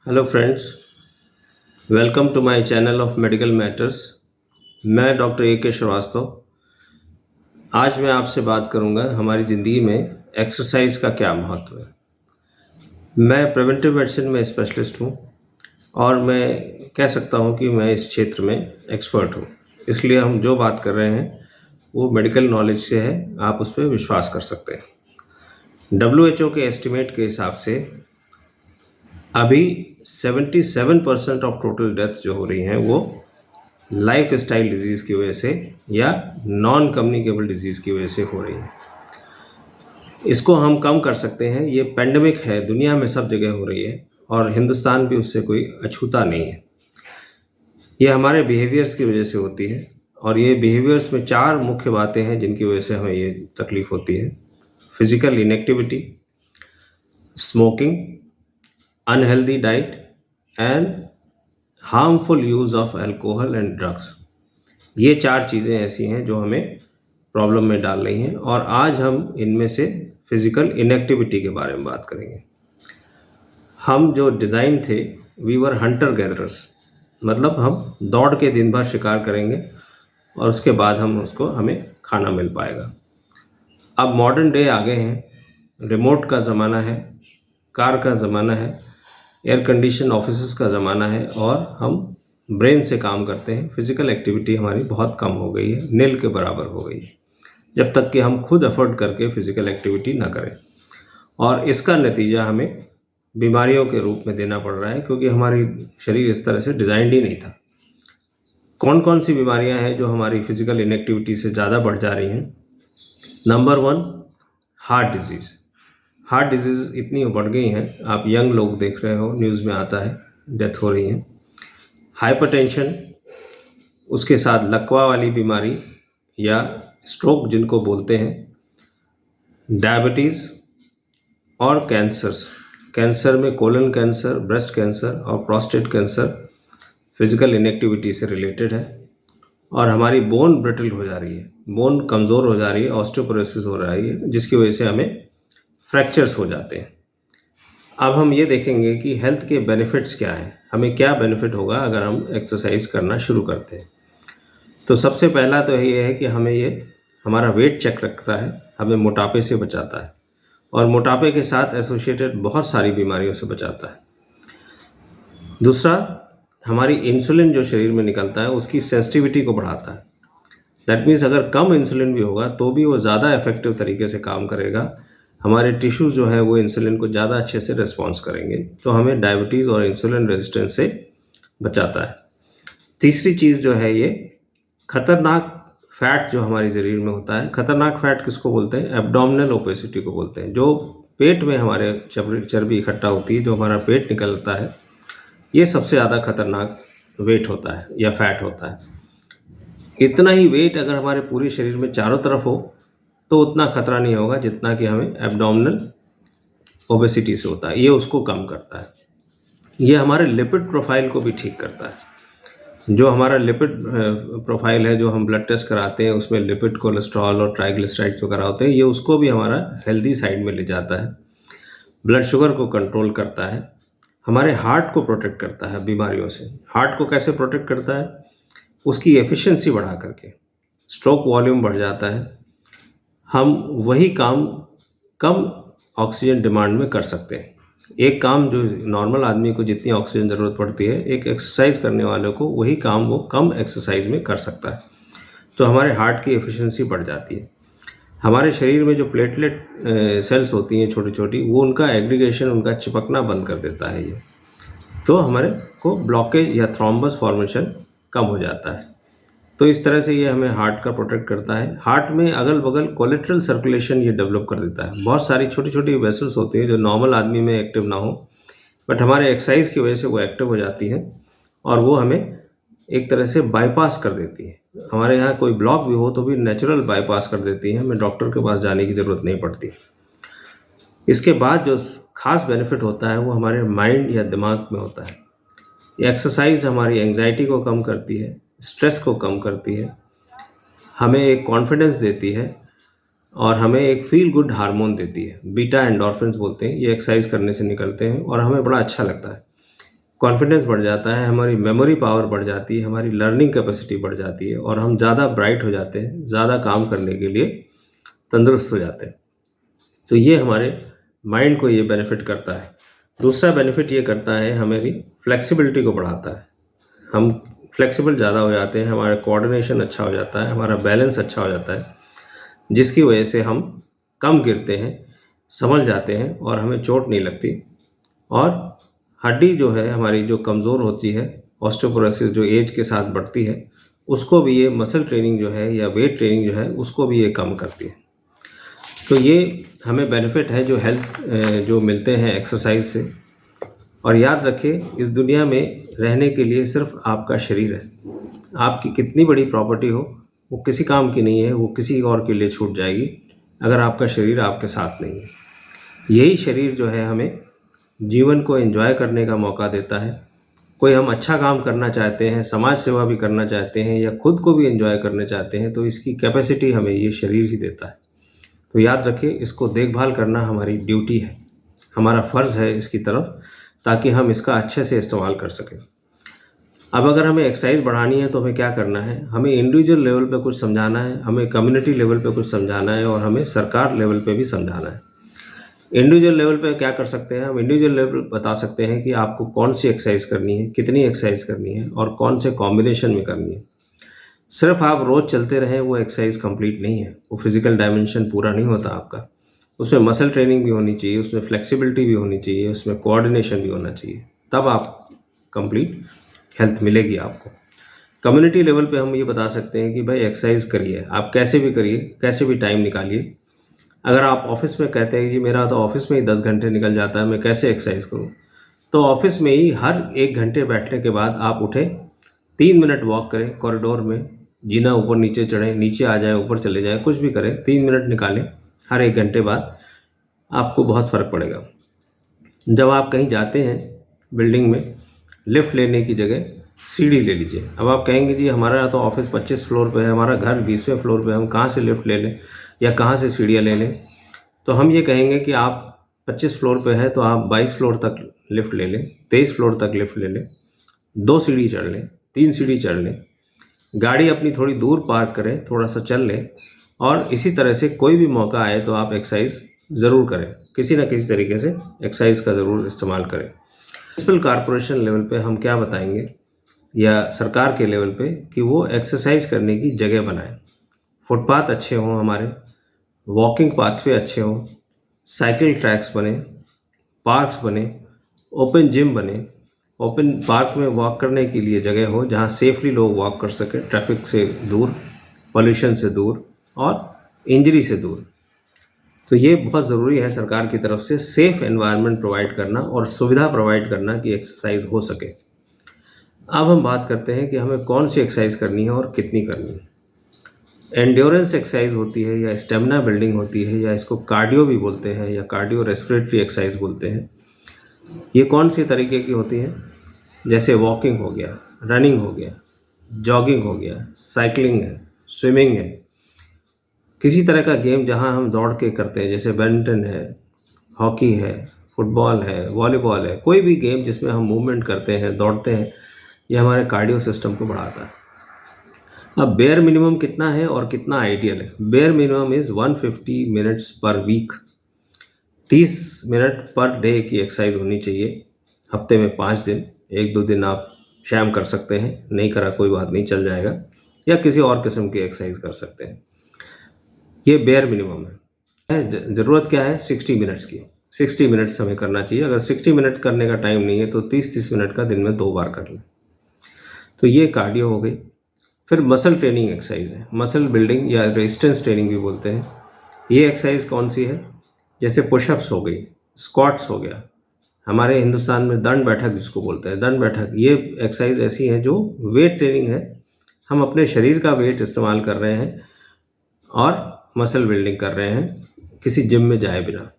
Hello friends, welcome to my channel of medical matters. मैं doctor A K. Shrivastava. आज मैं आपसे बात करूंगा हमारी ज़िंदगी में एक्सरसाइज का क्या महत्व है। मैं प्रिवेंटिव मेडिसिन में स्पेशलिस्ट हूं और मैं कह सकता हूं कि मैं इस क्षेत्र में एक्सपर्ट हूं। इसलिए हम जो बात कर रहे हैं वो मेडिकल नॉलेज से है, आप उस पर विश्वास कर सकते हैं। WHO के एस्टिमेट के हिसाब से अभी 77% ऑफ टोटल डेथ्स जो हो रही हैं वो लाइफ स्टाइल डिजीज़ की वजह से या नॉन कम्युनिकेबल डिजीज़ की वजह से हो रही है। इसको हम कम कर सकते हैं। ये पेंडेमिक है, दुनिया में सब जगह हो रही है और हिंदुस्तान भी उससे कोई अछूता नहीं है। ये हमारे बिहेवियर्स की वजह से होती है और ये बिहेवियर्स में 4 मुख्य बातें हैं जिनकी वजह से हमें ये तकलीफ़ होती है। Physical inactivity, smoking, unhealthy diet and harmful use of alcohol and drugs. ये 4 चीज़ें ऐसी हैं जो हमें प्रॉब्लम में डाल रही हैं और आज हम इनमें से फिज़िकल इनएक्टिविटी के बारे में बात करेंगे। हम जो डिज़ाइन थे, वी वर हंटर गैदरर्स, मतलब हम दौड़ के दिन भर शिकार करेंगे और उसके बाद हमें खाना मिल पाएगा। अब मॉडर्न डे आ गए हैं, रिमोट का ज़माना है, कार का ज़माना है, एयर कंडीशन ऑफिसेस का ज़माना है और हम ब्रेन से काम करते हैं। फिज़िकल एक्टिविटी हमारी बहुत कम हो गई है, नील के बराबर हो गई है, जब तक कि हम खुद अफोर्ड करके फिज़िकल एक्टिविटी ना करें। और इसका नतीजा हमें बीमारियों के रूप में देना पड़ रहा है क्योंकि हमारी शरीर इस तरह से डिज़ाइंड ही नहीं था। कौन कौन सी बीमारियां हैं जो हमारी फिज़िकल इनएक्टिविटी से ज़्यादा बढ़ जा रही हैं? Number 1, heart disease. Heart disease इतनी बढ़ गई हैं, आप यंग लोग देख रहे हो, न्यूज़ में आता है, डेथ हो रही है। हाइपरटेंशन, उसके साथ लकवा वाली बीमारी या स्ट्रोक जिनको बोलते हैं, डायबिटीज़ और कैंसर्स। कैंसर में कोलन कैंसर, ब्रेस्ट कैंसर और प्रोस्टेट कैंसर फिज़िकल इनएक्टिविटी से रिलेटेड है। और हमारी बोन ब्रिटल हो जा रही है, बोन कमज़ोर हो जा रही है, ऑस्टियोपोरोसिस हो रही है, जिसकी वजह से हमें फ्रैक्चर्स हो जाते हैं। अब हम ये देखेंगे कि हेल्थ के बेनिफिट्स क्या हैं, हमें क्या बेनिफिट होगा अगर हम एक्सरसाइज करना शुरू करते हैं। तो सबसे पहला तो ये है कि हमारा वेट चेक रखता है, हमें मोटापे से बचाता है और मोटापे के साथ एसोसिएटेड बहुत सारी बीमारियों से बचाता है। दूसरा, हमारी इंसुलिन जो शरीर में निकलता है उसकी सेंसिटिविटी को बढ़ाता है। दैट मीन्स अगर कम इंसुलिन भी होगा तो भी वो ज़्यादा इफेक्टिव तरीके से काम करेगा, हमारे टिश्यूज़ जो है वो इंसुलिन को ज़्यादा अच्छे से रिस्पॉन्स करेंगे, तो हमें डायबिटीज़ और इंसुलिन रेजिस्टेंस से बचाता है। तीसरी चीज़ जो है, ये खतरनाक फैट जो हमारे शरीर में होता है, खतरनाक फैट किसको बोलते हैं? एब्डोमिनल ओबेसिटी को बोलते हैं। जो पेट में हमारे चर्बी इकट्ठा होती है, जो हमारा पेट निकलता है, ये सबसे ज़्यादा खतरनाक वेट होता है या फैट होता है। इतना ही वेट अगर हमारे पूरे शरीर में चारों तरफ हो तो उतना खतरा नहीं होगा जितना कि हमें एब्डोमिनल ओबेसिटी से होता है। ये उसको कम करता है। ये हमारे लिपिड प्रोफाइल को भी ठीक करता है। जो हमारा लिपिड प्रोफाइल है, जो हम ब्लड टेस्ट कराते हैं, उसमें लिपिड, कोलेस्ट्रॉल और ट्राइग्लिसराइड्स वगैरह होते हैं, ये उसको भी हमारा हेल्दी साइड में ले जाता है। ब्लड शुगर को कंट्रोल करता है, हमारे हार्ट को प्रोटेक्ट करता है बीमारियों से। हार्ट को कैसे प्रोटेक्ट करता है? उसकी एफिशिएंसी बढ़ा करके। स्ट्रोक वॉल्यूम बढ़ जाता है, हम वही काम कम ऑक्सीजन डिमांड में कर सकते हैं। एक काम जो नॉर्मल आदमी को जितनी ऑक्सीजन ज़रूरत पड़ती है, एक एक्सरसाइज करने वाले को वही काम वो कम एक्सरसाइज में कर सकता है, तो हमारे हार्ट की एफिशिएंसी बढ़ जाती है। हमारे शरीर में जो प्लेटलेट सेल्स होती हैं छोटी छोटी, वो उनका एग्रीगेशन, उनका चिपकना बंद कर देता है ये, तो हमारे को ब्लॉकेज या थ्रोम्बस फॉर्मेशन कम हो जाता है। तो इस तरह से ये हमें हार्ट का प्रोटेक्ट करता है। हार्ट में अगल बगल कोलेट्रल सर्कुलेशन ये डेवलप कर देता है। बहुत सारी छोटी छोटी वेसल्स होती हैं जो नॉर्मल आदमी में एक्टिव ना हो, बट हमारे एक्सरसाइज की वजह से वो एक्टिव हो जाती हैं और वो हमें एक तरह से बाईपास कर देती है। हमारे यहाँ कोई ब्लॉक भी हो तो भी नेचुरल बाईपास कर देती है, हमें डॉक्टर के पास जाने की ज़रूरत नहीं पड़ती। इसके बाद जो खास बेनिफिट होता है वो हमारे माइंड या दिमाग में होता है। ये एक्सरसाइज हमारी एंग्जाइटी को कम करती है, स्ट्रेस को कम करती है, हमें एक कॉन्फिडेंस देती है और हमें एक फील गुड हार्मोन देती है। बीटा एंडोर्फिन्स बोलते हैं, ये एक्सरसाइज करने से निकलते हैं और हमें बड़ा अच्छा लगता है। कॉन्फिडेंस बढ़ जाता है, हमारी मेमोरी पावर बढ़ जाती है, हमारी लर्निंग कैपेसिटी बढ़ जाती है और हम ज़्यादा ब्राइट हो जाते हैं, ज़्यादा काम करने के लिए तंदुरुस्त हो जाते हैं। तो ये हमारे माइंड को ये बेनिफिट करता है। दूसरा बेनिफिट ये करता है, हमारी फ्लेक्सिबिलिटी को बढ़ाता है। हम फ्लेक्सिबल ज़्यादा हो जाते हैं, हमारा कोऑर्डिनेशन अच्छा हो जाता है, हमारा बैलेंस अच्छा हो जाता है, जिसकी वजह से हम कम गिरते हैं, संभल जाते हैं और हमें चोट नहीं लगती। और हड्डी जो है हमारी जो कमज़ोर होती है, ऑस्टियोपोरोसिस जो एज के साथ बढ़ती है, उसको भी ये मसल ट्रेनिंग जो है या वेट ट्रेनिंग जो है उसको भी ये कम करती है। तो ये हमें बेनिफिट है जो हेल्थ जो मिलते हैं एक्सरसाइज से। और याद रखिए, इस दुनिया में रहने के लिए सिर्फ आपका शरीर है। आपकी कितनी बड़ी प्रॉपर्टी हो, वो किसी काम की नहीं है, वो किसी और के लिए छूट जाएगी अगर आपका शरीर आपके साथ नहीं है। यही शरीर जो है हमें जीवन को एंजॉय करने का मौका देता है। कोई हम अच्छा काम करना चाहते हैं, समाज सेवा भी करना चाहते हैं या खुद को भी एंजॉय करना चाहते हैं, तो इसकी कैपेसिटी हमें ये शरीर ही देता है। तो याद रखिए, इसको देखभाल करना हमारी ड्यूटी है, हमारा फ़र्ज़ है इसकी तरफ, ताकि हम इसका अच्छे से इस्तेमाल कर सकें। अब अगर हमें एक्सरसाइज बढ़ानी है तो हमें क्या करना है? हमें इंडिविजुअल लेवल पे कुछ समझाना है, हमें कम्युनिटी लेवल पे कुछ समझाना है और हमें सरकार लेवल पे भी समझाना है। इंडिविजुअल लेवल पे क्या कर सकते हैं? हम इंडिविजुअल लेवल बता सकते हैं कि आपको कौन सी एक्सरसाइज करनी है, कितनी एक्सरसाइज करनी है और कौन से कॉम्बिनेशन में करनी है। सिर्फ आप रोज़ चलते रहें वो एक्सरसाइज कंप्लीट नहीं है, वो फिज़िकल डायमेंशन पूरा नहीं होता आपका। उसमें मसल ट्रेनिंग भी होनी चाहिए, उसमें फ्लेक्सिबिलिटी भी होनी चाहिए, उसमें कोऑर्डिनेशन भी होना चाहिए, तब आप कंप्लीट हेल्थ मिलेगी आपको। कम्युनिटी लेवल पे हम ये बता सकते हैं कि भाई एक्सरसाइज करिए, आप कैसे भी करिए, कैसे भी टाइम निकालिए। अगर आप ऑफिस में कहते हैं कि मेरा तो ऑफिस में ही 10 घंटे निकल जाता है, मैं कैसे एक्सरसाइज करूँ, तो ऑफिस में ही हर 1 घंटे बैठने के बाद आप उठें, 3 मिनट वॉक करें कॉरिडोर में, जीना ऊपर नीचे चढ़ें, नीचे आ जाएँ, ऊपर चले जाएँ, कुछ भी करें, 3 मिनट निकालें हर 1 घंटे बाद, आपको बहुत फ़र्क पड़ेगा। जब आप कहीं जाते हैं बिल्डिंग में, लिफ्ट लेने की जगह सीढ़ी ले लीजिए। अब आप कहेंगे जी हमारा तो ऑफिस 25 फ्लोर पे है, हमारा घर 20वें फ्लोर पे है, हम कहाँ से लिफ्ट ले लें या कहाँ से सीढ़ियाँ ले लें? तो हम ये कहेंगे कि आप 25 फ्लोर पे है तो आप 22 फ्लोर तक लिफ्ट ले लें, 23 फ्लोर तक लिफ्ट ले लें, 2 सीढ़ी चढ़ लें, 3 सीढ़ी चढ़ लें, गाड़ी अपनी थोड़ी दूर पार्क करें, थोड़ा सा चल लें और इसी तरह से कोई भी मौका आए तो आप एक्सरसाइज ज़रूर करें, किसी न किसी तरीके से एक्सरसाइज का ज़रूर इस्तेमाल करें। म्युनिसिपल कॉरपोरेशन लेवल पे हम क्या बताएंगे या सरकार के लेवल पे कि वो एक्सरसाइज करने की जगह बनाएं, फुटपाथ अच्छे हों हमारे, वॉकिंग पाथवे अच्छे हों, साइकिल ट्रैक्स बने, पार्क्स बने, ओपन जिम बने, ओपन पार्क में वॉक करने के लिए जगह हो जहाँ सेफली लोग वॉक कर सकें, ट्रैफिक से दूर, पॉल्यूशन से दूर और इंजरी से दूर। तो ये बहुत ज़रूरी है सरकार की तरफ से सेफ़ एनवायरनमेंट प्रोवाइड करना और सुविधा प्रोवाइड करना कि एक्सरसाइज हो सके। अब हम बात करते हैं कि हमें कौन सी एक्सरसाइज करनी है और कितनी करनी है। एंड्योरेंस एक्सरसाइज होती है या स्टेमिना बिल्डिंग होती है या इसको कार्डियो भी बोलते हैं या कार्डियो रेस्पिरेटरी एक्सरसाइज बोलते हैं। ये कौन सी तरीके की होती हैं? जैसे वॉकिंग हो गया, रनिंग हो गया, जॉगिंग हो गया, साइकिलिंग है, स्विमिंग है, किसी तरह का गेम जहां हम दौड़ के करते हैं, जैसे बैडमिंटन है, हॉकी है, फुटबॉल है, वॉलीबॉल है, कोई भी गेम जिसमें हम मूवमेंट करते हैं, दौड़ते हैं, ये हमारे कार्डियो सिस्टम को बढ़ाता है। अब बेयर मिनिमम कितना है और कितना आइडियल है? Bare minimum is 150 minutes per week. 30 minute per day की एक्सरसाइज होनी चाहिए, हफ्ते में 5 दिन। 1-2 दिन आप शैम कर सकते हैं, नहीं करा कोई बात नहीं, चल जाएगा, या किसी और किस्म की एक्सरसाइज कर सकते हैं। ये बेयर मिनिमम है। ज़रूरत क्या है? 60 मिनट्स की। 60 मिनट्स हमें करना चाहिए। अगर 60 मिनट करने का टाइम नहीं है तो 30-30 मिनट का दिन में 2 बार कर लें। तो ये कार्डियो हो गई। फिर मसल ट्रेनिंग एक्सरसाइज है, मसल बिल्डिंग या रेजिस्टेंस ट्रेनिंग भी बोलते हैं। ये एक्सरसाइज कौन सी है? जैसे पुशअप्स हो गई, स्क्वाट्स हो गया, हमारे हिंदुस्तान में दंड बैठक जिसको बोलते हैं, दंड बैठक, ये एक्सरसाइज ऐसी हैं जो वेट ट्रेनिंग है। हम अपने शरीर का वेट इस्तेमाल कर रहे हैं और मसल बिल्डिंग कर रहे हैं, किसी जिम में जाए बिना।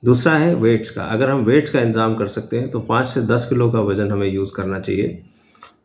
दूसरा है वेट्स का। अगर हम वेट्स का इंतज़ाम कर सकते हैं तो 5 से 10 किलो का वज़न हमें यूज़ करना चाहिए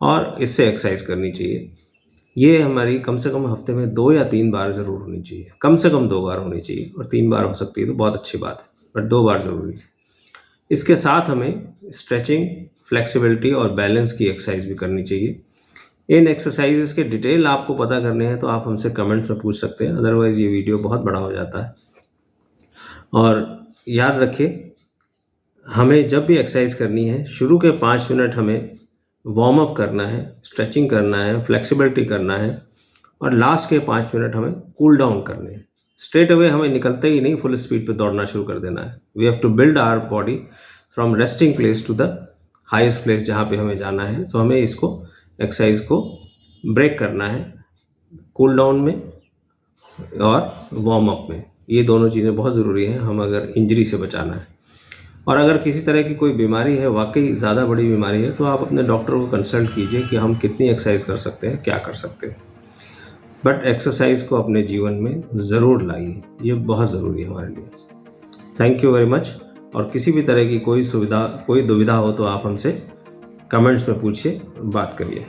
और इससे एक्सरसाइज करनी चाहिए। ये हमारी कम से कम हफ्ते में 2 या 3 बार ज़रूर होनी चाहिए। कम से कम 2 बार होनी चाहिए और 3 बार हो सकती है तो बहुत अच्छी बात है, बट 2 बार ज़रूरी है। इसके साथ हमें स्ट्रेचिंग, फ्लेक्सिबिलिटी और बैलेंस की एक्सरसाइज भी करनी चाहिए। इन एक्सरसाइजेस के डिटेल आपको पता करने हैं तो आप हमसे कमेंट्स में पूछ सकते हैं, अदरवाइज़ ये वीडियो बहुत बड़ा हो जाता है। और याद रखिए, हमें जब भी एक्सरसाइज करनी है, शुरू के 5 मिनट हमें वार्म अप करना है, स्ट्रेचिंग करना है, फ्लेक्सिबिलिटी करना है और लास्ट के 5 मिनट हमें कूल डाउन करने हैं। स्ट्रेट अवे हमें निकलते ही नहीं फुल स्पीड पे दौड़ना शुरू कर देना है। We have to build our body from resting place to the highest place जहाँ पे हमें जाना है। तो हमें इसको एक्सरसाइज को ब्रेक करना है कूल डाउन में और वार्म अप में। ये दोनों चीज़ें बहुत ज़रूरी हैं हम अगर इंजरी से बचाना है। और अगर किसी तरह की कोई बीमारी है, वाकई ज़्यादा बड़ी बीमारी है, तो आप अपने डॉक्टर को कंसल्ट कीजिए कि हम कितनी एक्सरसाइज कर सकते हैं, क्या कर सकते हैं। बट एक्सरसाइज को अपने जीवन में ज़रूर लाइए, ये बहुत ज़रूरी है हमारे लिए। Thank you very much. और किसी भी तरह की कोई दुविधा हो तो आप हमसे कमेंट्स में पूछिए, बात करिए।